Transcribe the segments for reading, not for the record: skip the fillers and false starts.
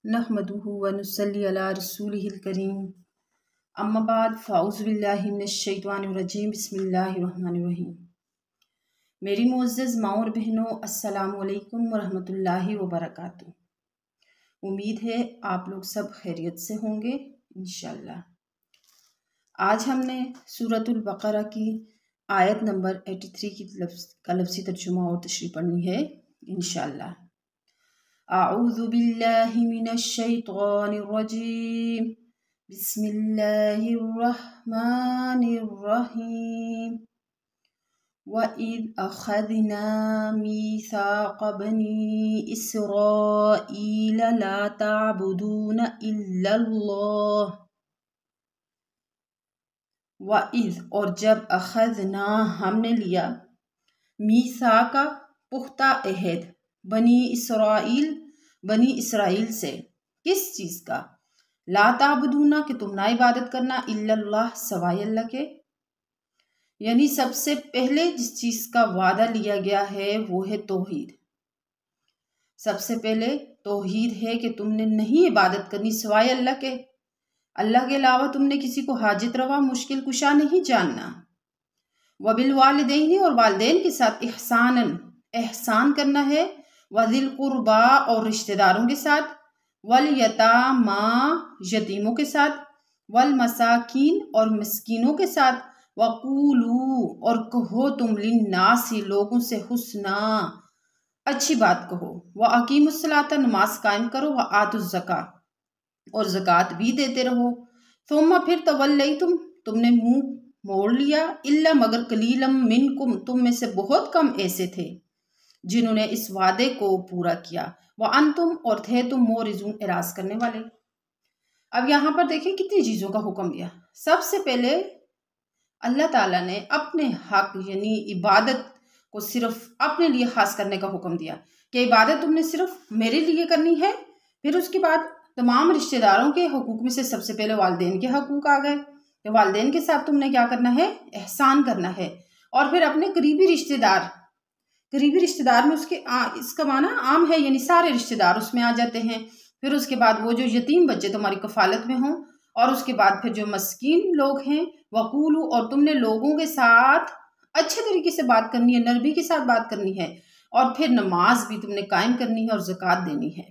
نحمدہ ونصلی علی رسولہ الکریم اما بعد فاعوذ باللہ من الشیطان الرجیم بسم اللہ الرحمن الرحیم۔ میری معزز ماں اور بہنوں، السلام علیکم ورحمۃ اللہ وبرکاتہ۔ امید ہے آپ لوگ سب خیریت سے ہوں گے انشاءاللہ۔ آج ہم نے سورۃ البقرہ کی آیت نمبر 83 کا لفظی ترجمہ اور تشریح پڑھنی ہے انشاءاللہ۔ اعوذ باللہ من الشیطان الرجیم بسم اللہ الرحمن الرحیم۔ وَإِذْ أَخَذْنَا مِيثَاقَ بَنِي إِسْرَائِيلَ لَا تَعْبُدُونَ إِلَّا اللَّهَ۔ وَإِذْ اور جب أَخَذْنَا ہم نے لیا، میثاق پختہ عہد، بنی اسرائیل سے، کس چیز کا؟ لا تعبدون کہ تم نہ عبادت کرنا، الا اللہ سوائے اللہ کے، یعنی سب سے پہلے جس چیز کا وعدہ لیا گیا ہے وہ ہے توحید۔ سب سے پہلے توحید ہے کہ تم نے نہیں عبادت کرنی سوائے اللہ کے، اللہ کے علاوہ تم نے کسی کو حاجت روا مشکل کشا نہیں جاننا۔ وبالوالدین اور والدین کے ساتھ احسان کرنا ہے، وذی القربا اور رشتہ داروں کے ساتھ، والیتامی یتیموں کے ساتھ، والمساکین اور مسکینوں کے ساتھ، وقولو اور کہو تم للناس لوگوں سے حسنا اچھی بات کہو، واقیموا الصلاۃ نماز قائم کرو، وآتوا الزکاۃ اور زکوٰۃ بھی دیتے رہو، ثم پھر تولیتم تم نے منہ موڑ لیا، الا مگر قلیلا منکم تم میں سے بہت کم ایسے تھے جنہوں نے اس وعدے کو پورا کیا، وانتم اور تھے تم معرضون اعراض کرنے والے۔ اب یہاں پر دیکھیں کتنی چیزوں کا حکم دیا۔ سب سے پہلے اللہ تعالیٰ نے اپنے حق یعنی عبادت کو صرف اپنے لیے خاص کرنے کا حکم دیا کہ عبادت تم نے صرف میرے لیے کرنی ہے۔ پھر اس کے بعد تمام رشتہ داروں کے حقوق میں سے سب سے پہلے والدین کے حقوق آ گئے کہ والدین کے ساتھ تم نے کیا کرنا ہے؟ احسان کرنا ہے۔ اور پھر اپنے قریبی رشتہ دار میں اس کا معنی عام ہے، یعنی سارے رشتہ دار اس میں آ جاتے ہیں۔ پھر اس کے بعد وہ جو یتیم بچے تمہاری کفالت میں ہوں، اور اس کے بعد پھر جو مسکین لوگ ہیں، وقولو اور تم نے لوگوں کے ساتھ اچھے طریقے سے بات کرنی ہے، نرمی کے ساتھ بات کرنی ہے، اور پھر نماز بھی تم نے قائم کرنی ہے اور زکوٰۃ دینی ہے۔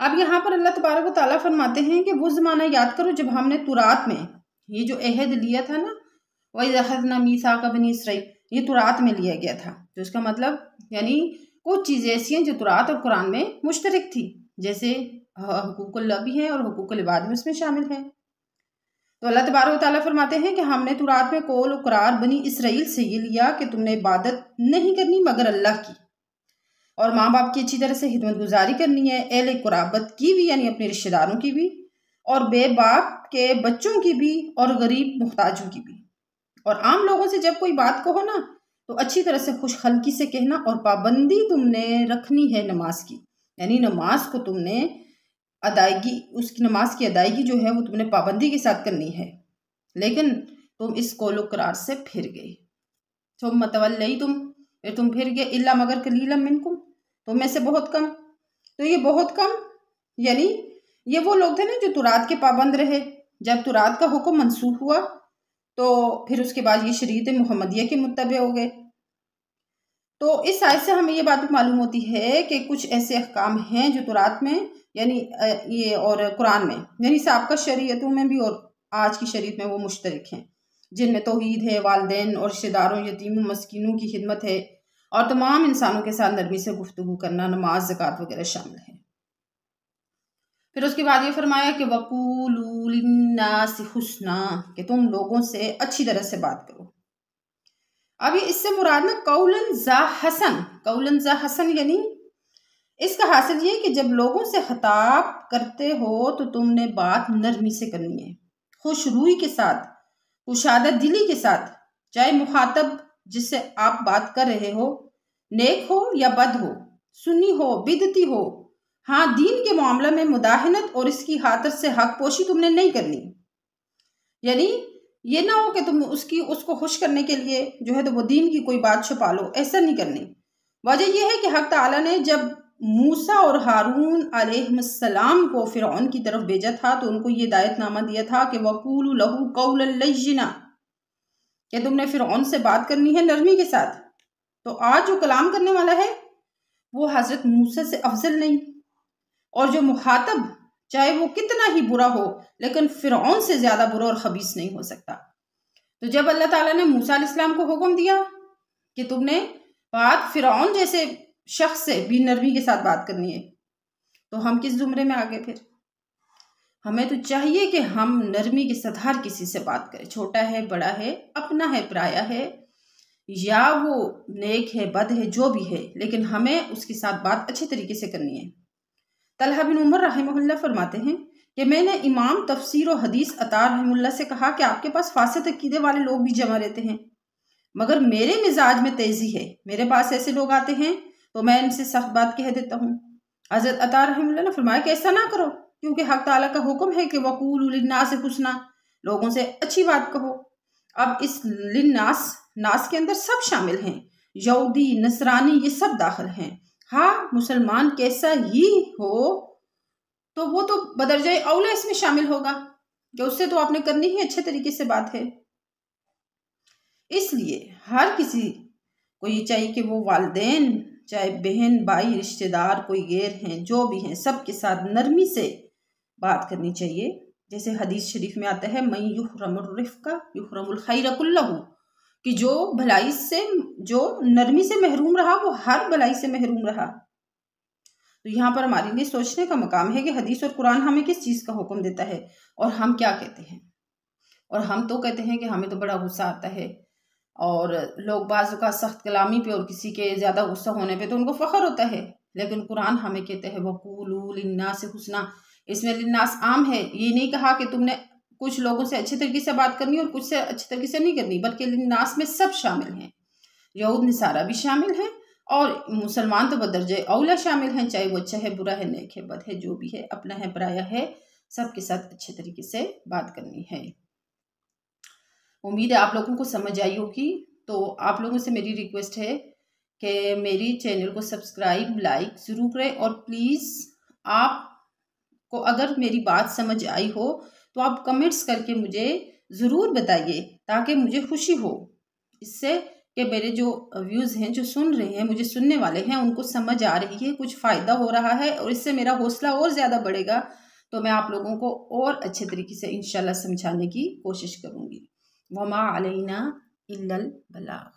اب یہاں پر اللہ تبارک و تعالیٰ فرماتے ہیں کہ وہ زمانہ یاد کرو جب ہم نے تورات میں یہ جو عہد لیا تھا نا، وَإِذْ أَخَذْنَا مِيثَاقَ بَنِي إِسْرَائِيلَ، یہ تورات میں لیا گیا تھا، تو اس کا مطلب یعنی کچھ چیزیں ایسی ہیں جو تورات اور قرآن میں مشترک تھی، جیسے حقوق اللہ بھی ہیں اور حقوق العباد بھی اس میں شامل ہیں۔ تو اللہ تبارک و تعالیٰ فرماتے ہیں کہ ہم نے تورات میں قول و قرار بنی اسرائیل سے یہ لیا کہ تم نے عبادت نہیں کرنی مگر اللہ کی، اور ماں باپ کی اچھی طرح سے خدمت گزاری کرنی ہے، اہل قرابت کی بھی یعنی اپنے رشتہ داروں کی بھی، اور بے باپ کے بچوں کی بھی، اور غریب محتاجوں کی بھی۔ اور عام لوگوں سے جب کوئی بات کہو نا تو اچھی طرح سے خوش خلقی سے کہنا، اور پابندی تم نے رکھنی ہے نماز کی، یعنی نماز کو تم نے اس کی نماز کی ادائیگی جو ہے وہ تم نے پابندی کے ساتھ کرنی ہے، لیکن تم اس قول و قرار سے پھر گئے، ثم تولیتم پھر تم پھر گئے، الا مگر قلیلا منکم تم میں سے بہت کم۔ تو یہ بہت کم یعنی یہ وہ لوگ تھے نا جو تورات کے پابند رہے۔ جب تورات کا حکم منسوخ ہوا تو پھر اس کے بعد یہ شریعت محمدیہ کے متبع ہو گئے۔ تو اس آیت سے ہمیں یہ بات معلوم ہوتی ہے کہ کچھ ایسے احکام ہیں جو تورات میں یعنی یہ اور قرآن میں یعنی سابقہ شریعتوں میں بھی اور آج کی شریعت میں وہ مشترک ہیں، جن میں توحید ہے، والدین اور رشتہ داروں، یتیموں، مسکینوں کی خدمت ہے، اور تمام انسانوں کے ساتھ نرمی سے گفتگو کرنا، نماز، زکوٰۃ وغیرہ شامل ہے۔ پھر اس کے بعد یہ فرمایا کہ وَقُولُوا لِلنَّاسِ حُسْنًا کہ تم لوگوں سے اچھی طرح سے بات کرو۔ اب یہ اس سے مراد نا قولاً ذا حسن یعنی اس کا حاصل یہ کہ جب لوگوں سے خطاب کرتے ہو تو تم نے بات نرمی سے کرنی ہے، خوش روئی کے ساتھ، کشادہ دلی کے ساتھ، چاہے مخاطب جس سے آپ بات کر رہے ہو نیک ہو یا بد ہو، سنی ہو بدعتی ہو، ہاں دین کے معاملہ میں مداہنت اور اس کی خاطر سے حق پوشی تم نے نہیں کرنی، یعنی یہ نہ ہو کہ تم اس کو خوش کرنے کے لیے جو ہے تو وہ دین کی کوئی بات چھپا لو، ایسا نہیں کرنی۔ وجہ یہ ہے کہ حق تعالیٰ نے جب موسیٰ اور ہارون علیہ السلام کو فرعون کی طرف بھیجا تھا تو ان کو یہ ہدایت نامہ دیا تھا کہ وَقُولُوا لَهُ قَوْلًا لَيِّنًا، کہ تم نے فرعون سے بات کرنی ہے نرمی کے ساتھ۔ تو آج جو کلام کرنے والا ہے وہ حضرت موسیٰ سے افضل نہیں، اور جو مخاطب چاہے وہ کتنا ہی برا ہو لیکن فرعون سے زیادہ برا اور خبیث نہیں ہو سکتا۔ تو جب اللہ تعالیٰ نے موسیٰ علیہ السلام کو حکم دیا کہ تم نے بات فرعون جیسے شخص سے بھی نرمی کے ساتھ بات کرنی ہے، تو ہم کس زمرے میں آگے پھر؟ ہمیں تو چاہیے کہ ہم نرمی کے ساتھ ہر کسی سے بات کریں، چھوٹا ہے بڑا ہے، اپنا ہے پرایا ہے، یا وہ نیک ہے بد ہے جو بھی ہے، لیکن ہمیں اس کے ساتھ بات اچھے طریقے سے کرنی ہے۔ طلحہ بن عمر رحمہ اللہ فرماتے ہیں کہ میں نے امام تفسیر و حدیث عطا رحمہ اللہ سے کہا کہ آپ کے پاس فاسد عقیدے والے لوگ بھی جمع رہتے ہیں، مگر میرے مزاج میں تیزی ہے، میرے پاس ایسے لوگ آتے ہیں تو میں ان سے سخت بات کہہ دیتا ہوں۔ حضرت عطا رحمہ اللہ نے فرمایا کہ ایسا نہ کرو، کیونکہ حق تعالیٰ کا حکم ہے کہ وَقُولُوا لِلنَّاسِ حُسْنًا، لوگوں سے اچھی بات کہو۔ اب اس للناس، ناس کے اندر سب شامل ہیں، یہودی نصرانی یہ سب داخل ہیں۔ ہاں مسلمان کیسا ہی ہو تو وہ تو بدرجہ اولا اس میں شامل ہوگا کہ اس سے تو آپ نے کرنی ہی اچھے طریقے سے بات ہے۔ اس لیے ہر کسی کو یہ چاہیے کہ وہ والدین، چاہے بہن بھائی رشتہ دار کوئی غیر ہیں جو بھی ہیں، سب کے ساتھ نرمی سے بات کرنی چاہیے۔ جیسے حدیث شریف میں آتا ہے مَن یحرم الرفق یحرم الخیر کلہ، کہ جو بھلائی سے، جو نرمی سے محروم رہا وہ ہر بھلائی سے محروم رہا۔ تو یہاں پر ہمارے لیے سوچنے کا مقام ہے کہ حدیث اور قرآن ہمیں کس چیز کا حکم دیتا ہے اور ہم کیا کہتے ہیں۔ اور ہم تو کہتے ہیں کہ ہمیں تو بڑا غصہ آتا ہے، اور لوگ بعض اوقات سخت کلامی پہ اور کسی کے زیادہ غصہ ہونے پہ تو ان کو فخر ہوتا ہے، لیکن قرآن ہمیں کہتے ہیں وَقُولُوا لِلنَّاسِ حُسْنًا۔ اس میں للناس عام ہے، یہ نہیں کہا کہ تم نے کچھ لوگوں سے اچھے طریقے سے بات کرنی اور کچھ سے اچھے طریقے سے نہیں کرنی، بلکہ للناس میں سب شامل ہیں، یہود نصارہ بھی شامل ہیں اور مسلمان تو بدرجہ اولا شامل ہیں، چاہے وہ اچھا ہے برا ہے نیک ہے بد ہے جو بھی ہے، اپنا ہے پرایا ہے، سب کے ساتھ اچھے طریقے سے بات کرنی ہے۔ امید ہے آپ لوگوں کو سمجھ آئی ہوگی۔ تو آپ لوگوں سے میری ریکویسٹ ہے کہ میری چینل کو سبسکرائب لائک ضرور کریں، اور پلیز آپ کو اگر میری بات سمجھ آئی ہو تو آپ کمنٹس کر کے مجھے ضرور بتائیے تاکہ مجھے خوشی ہو اس سے کہ میرے جو ویوز ہیں جو سن رہے ہیں، مجھے سننے والے ہیں، ان کو سمجھ آ رہی ہے، کچھ فائدہ ہو رہا ہے، اور اس سے میرا حوصلہ اور زیادہ بڑھے گا تو میں آپ لوگوں کو اور اچھے طریقے سے انشاءاللہ سمجھانے کی کوشش کروں گی۔ وما علینا الا البلاغ۔